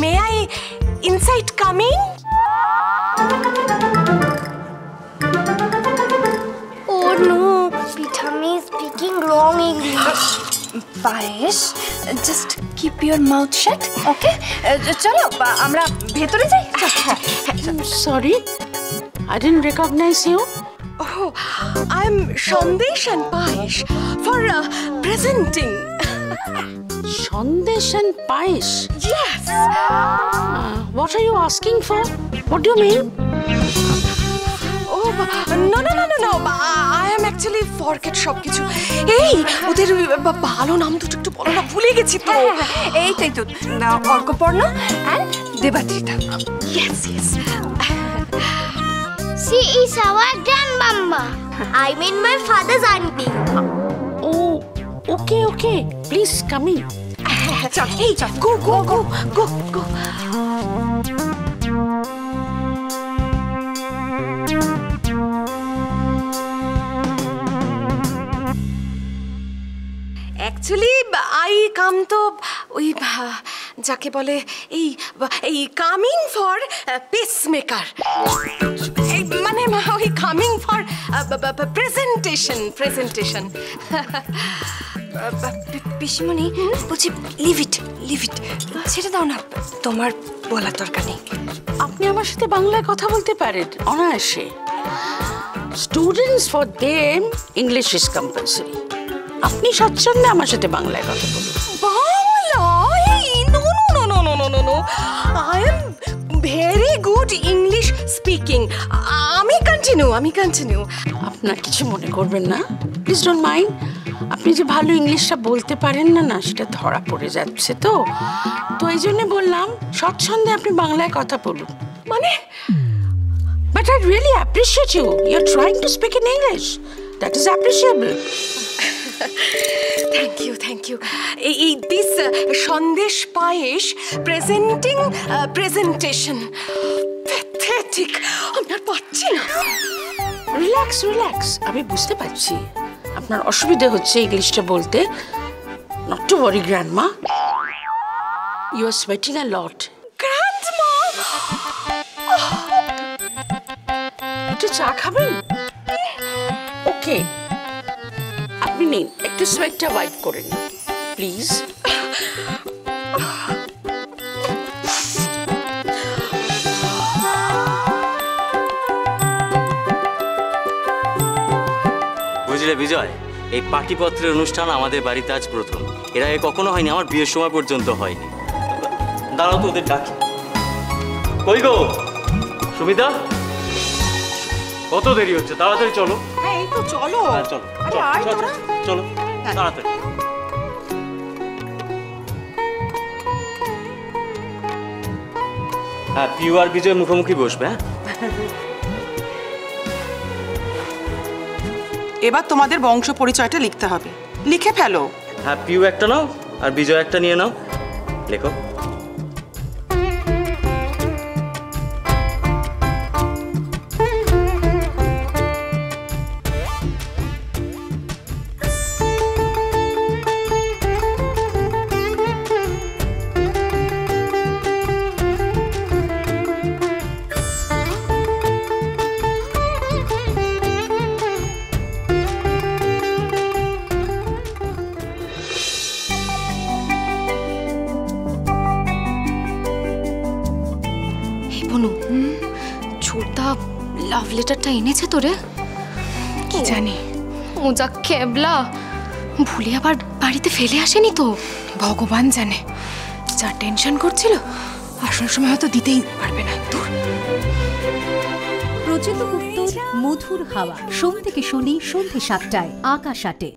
May I inside coming? Oh no, Pitami is speaking wrong English. Payesh, just keep your mouth shut, okay? চলো আমরা ভেতরে যাই। Sorry, I didn't recognize you. Oh, I'm Sandesh and Payesh for presenting. Sandesh and Payesh. Yes. What are you asking for? What do you mean? Oh, no. I am actually forget সব কিছু। এই ওদের ভালো নাম দুটো একটু বলো না, ভুলে গেছি তো। এই তো অর্কপর্ণা and Debadrita. Yes. She is our grandmama. I mean my father's auntie. Oh, okay. Please come in. Hey, go. Actually, I come to ওই যাকে বলে এই কামিং ফর পেসমেকার, মানে ওই কামিং ফর প্রেজেন্টেশন। পিসিমণি বলছি লিভ ইট ছেড়ে দাও না, তোমার বলার দরকার নেই। আপনি আমার সাথে বাংলায় কথা বলতে পারেন অনায়াসে। Students for them English is compulsory. আপনি স্বাচ্ছন্দ্যে আমার সাথে বাংলায় কথা বলুন। Bangla? No. I am very good English speaking. আমি কন্টিনিউ। আপনার কিছু মনে করবেন না, প্লিজ ডোন্ট মাইন্ড। আপনি যে ভালো ইংলিশটা বলতে পারেন না সেটা ধরা পড়ে যাচ্ছে তো এই জন্য বললাম স্বচ্ছন্দে আপনি বাংলায় কথা বলুন। মানে But I really appreciate you. You're trying to speak in English. That is appreciable. Thank you. This Sandesh Payesh presenting presentation. Pathetic. আমি আর পাচ্ছি না। রিল্যাক্স। আমি বুঝতে পারছি আপনার অসুবিধা হচ্ছে ইংলিশটা বলতে। Not to worry, Grandma. You are sweating a lot. Grandma! একটু চা খাবেন? ওকে, আপনি নিন, একটু সোয়েটটা ওয়াইপ করে নিন প্লিজ। বুঝলে বিজয়, এই পাটিপত্রের অনুষ্ঠান আমাদের বাড়িতে আজ প্রথম। এর আগে কখনো হয়নি, আমার বিয়ের সময় পর্যন্ত হয়নি। দাঁড়াও তো, ওদের ডাকি। কই গো সুমিতা, কত দেরি হচ্ছে, তাড়াতাড়ি চলো। এই তো চলো। চলো তাড়াতাড়ি। হ্যাঁ, পিউ আর বিজয় মুখোমুখি বসবে। এবার তোমাদের বংশ পরিচয়টা লিখতে হবে, লিখে ফেলো। হ্যাঁ, পিউ একটা নাও আর বিজয় একটা নিয়ে নাও, লেখো। ছোটদা লাভ লেটারটা এনেছে তোরে? কি জানি, ও যা কেবলা, ভুলে আবার বাড়িতে ফেলে আসেনি তো? ভগবান জানে। যা টেনশন করছিল, আসার সময় হয়তো দিতেই পারবে না। দূর। প্রচিত উত্তর মধুর হাওয়া, সোম থেকে শনি সন্ধ্যে ৭টায়, আকাশ ৮-এ।